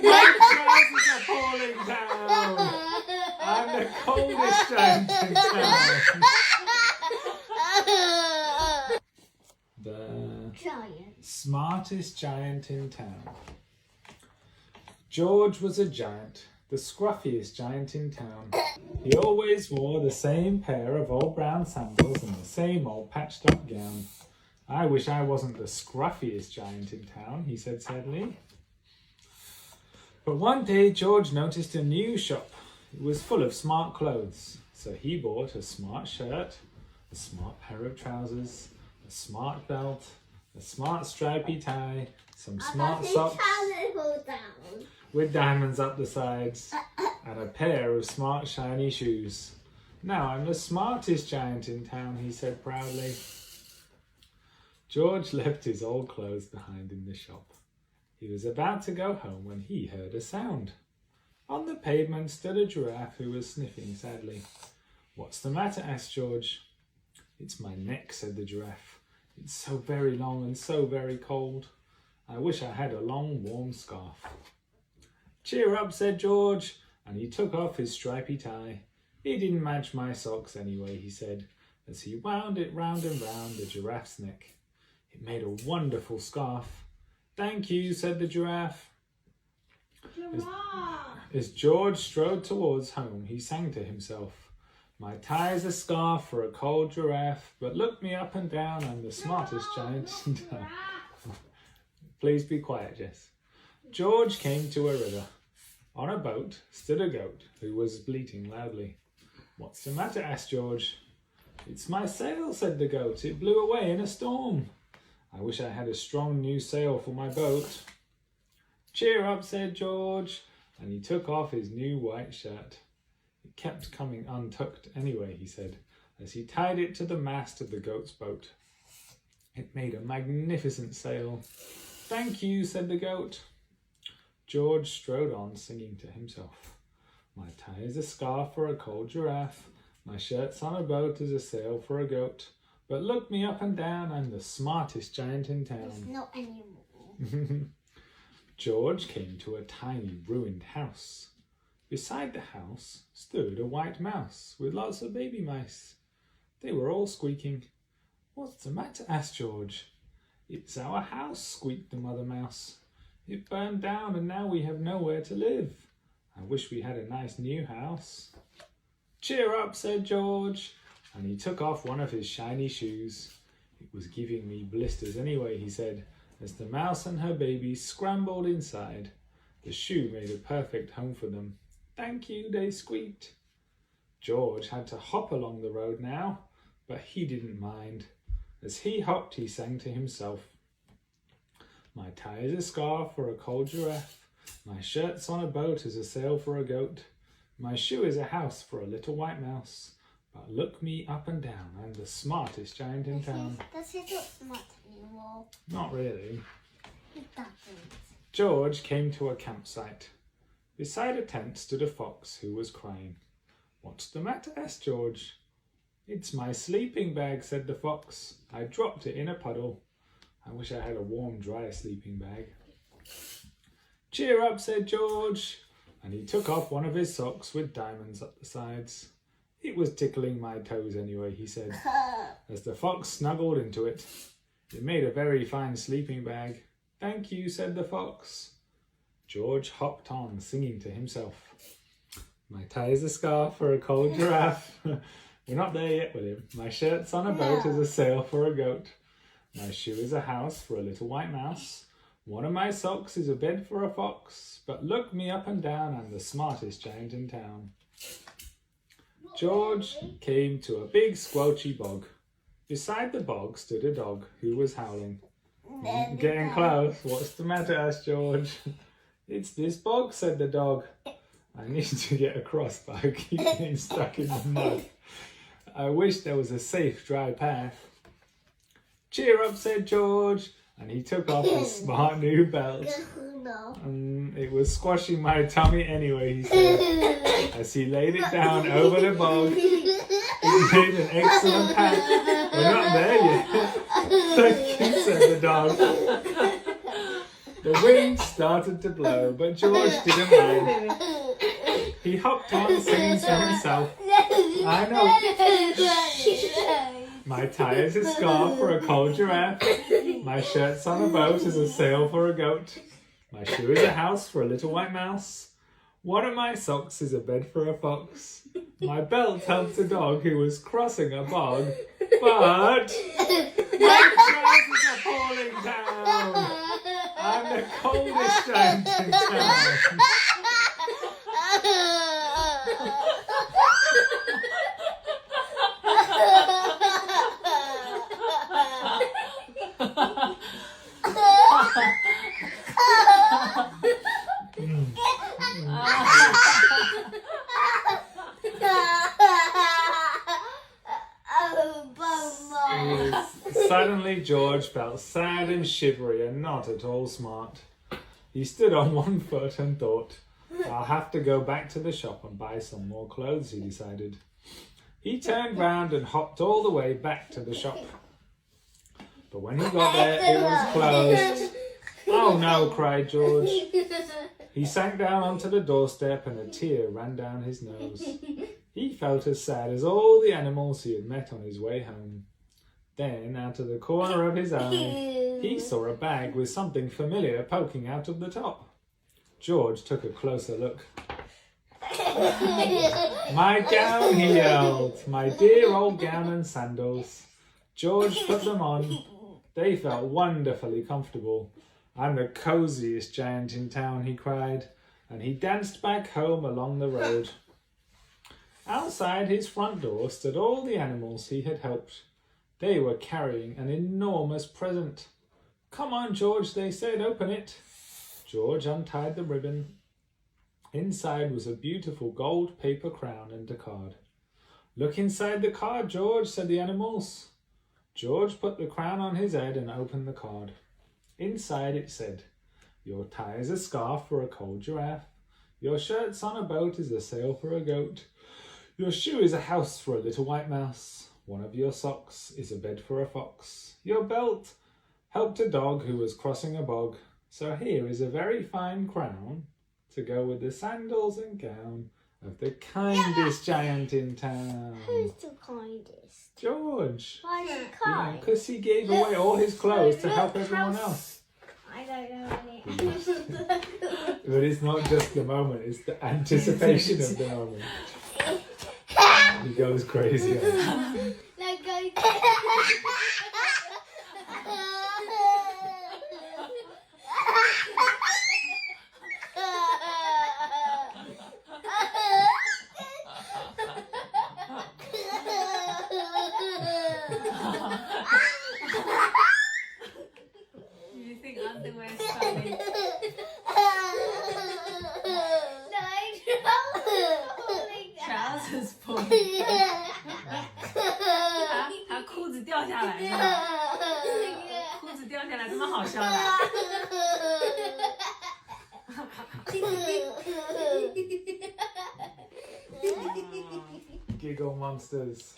My trousers are falling down. I'm the coldest giant in town. The smartest giant in town. George was a giant, the scruffiest giant in town. He always wore the same pair of old brown sandals and the same old patched up gown. I wish I wasn't the scruffiest giant in town, he said sadly. But one day George noticed a new shop. It was full of smart clothes. So he bought a smart shirt, a smart pair of trousers, a smart belt, a smart stripy tie, some smart socks with diamonds up the sides, and a pair of smart shiny shoes. Now I'm the smartest giant in town, he said proudly. George left his old clothes behind in the shop. He was about to go home when he heard a sound. On the pavement stood a giraffe who was sniffing sadly. "What's the matter?" asked George. "It's my neck," said the giraffe. "It's so very long and so very cold. I wish I had a long warm scarf." "Cheer up," said George, and he took off his stripy tie. "It didn't match my socks anyway," he said, as he wound it round and round the giraffe's neck. It made a wonderful scarf. "Thank you," said the giraffe. As George strode towards home, he sang to himself, "My tie's a scarf for a cold giraffe, but look me up and down, I'm the smartest giant in town." Please be quiet, Jess. George came to a river. On a boat stood a goat who was bleating loudly. "What's the matter?" asked George. "It's my sail," said the goat. "It blew away in a storm. I wish I had a strong new sail for my boat." "Cheer up," said George, and he took off his new white shirt. It kept coming untucked anyway, he said, as he tied it to the mast of the goat's boat. It made a magnificent sail. "Thank you," said the goat. George strode on, singing to himself. "My tie is a scarf for a cold giraffe. My shirt's on a boat as a sail for a goat. But look me up and down, I'm the smartest giant in town." It's not anymore. George came to a tiny ruined house. Beside the house stood a white mouse with lots of baby mice. They were all squeaking. "What's the matter?" asked George. "It's our house," squeaked the mother mouse. "It burned down and now we have nowhere to live. I wish we had a nice new house." "Cheer up," said George, and he took off one of his shiny shoes. "It was giving me blisters anyway," he said, as the mouse and her baby scrambled inside. The shoe made a perfect home for them. "Thank you," they squeaked. George had to hop along the road now, but he didn't mind. As he hopped, he sang to himself. "My tie is a scarf for a cold giraffe. My shirt's on a boat as a sail for a goat. My shoe is a house for a little white mouse. But look me up and down, I'm the smartest giant in town." Does it look smart anymore? Not really. It doesn't. George came to a campsite. Beside a tent stood a fox who was crying. "What's the matter?" asked George. "It's my sleeping bag," said the fox. "I dropped it in a puddle. I wish I had a warm, dry sleeping bag." "Cheer up," said George, and he took off one of his socks with diamonds up the sides. "It was tickling my toes anyway," he said, as the fox snuggled into it. It made a very fine sleeping bag. "Thank you," said the fox. George hopped on, singing to himself. "My tie is a scarf for a cold giraffe." We're not there yet with him. "My shirt's on a boat as a sail for a goat. My shoe is a house for a little white mouse. One of my socks is a bed for a fox. But look me up and down, I'm the smartest giant in town." George came to a big squelchy bog. Beside the bog stood a dog who was howling. "Getting close. What's the matter?" asked George. "It's this bog," said the dog. "I need to get across, but I keep getting stuck in the mud. I wish there was a safe, dry path." "Cheer up," said George, and he took off his smart new belt. It was squashing my tummy anyway," he said, as he laid it down over the bog. "It made an excellent path." We're not there yet. "Thank you," said the dog. The wind started to blow, but George didn't mind. He hopped on, singing to himself. I know. My tie is a scarf for a cold giraffe. My shirt's on a boat is a sail for a goat. My shoe is a house for a little white mouse. One of my socks is a bed for a fox. My belt helps a dog who was crossing a bog. But my trousers are falling down. I'm the coldest giant in town. Suddenly George felt sad and shivery and not at all smart. He stood on one foot and thought, I'll have to go back to the shop and buy some more clothes, he decided. He turned round and hopped all the way back to the shop. But when he got there, it was closed. Oh no, cried George. He sank down onto the doorstep and a tear ran down his nose. He felt as sad as all the animals he had met on his way home. Then, out of the corner of his eye, he saw a bag with something familiar poking out of the top. George took a closer look. My gown, he yelled. My dear old gown and sandals. George put them on. They felt wonderfully comfortable. I'm the coziest giant in town, he cried, and he danced back home along the road. Outside his front door stood all the animals he had helped. They were carrying an enormous present. Come on, George, they said, open it. George untied the ribbon. Inside was a beautiful gold paper crown and a card. Look inside the card, George, said the animals. George put the crown on his head and opened the card. Inside it said, your tie is a scarf for a cold giraffe. Your shirt's on a boat is a sail for a goat. Your shoe is a house for a little white mouse. One of your socks is a bed for a fox. Your belt helped a dog who was crossing a bog. So here is a very fine crown to go with the sandals and gown of the kindest giant in town. Who's the kindest? George. Why is he kind? Because he gave away all his clothes to help everyone else. I don't know any. But it's not just the moment, it's the anticipation of the moment. He goes crazy. Like go. You think underwear's funny? Trousers funny. 他裤子掉下来了，裤子掉下来这么好笑的？ Giggle monsters.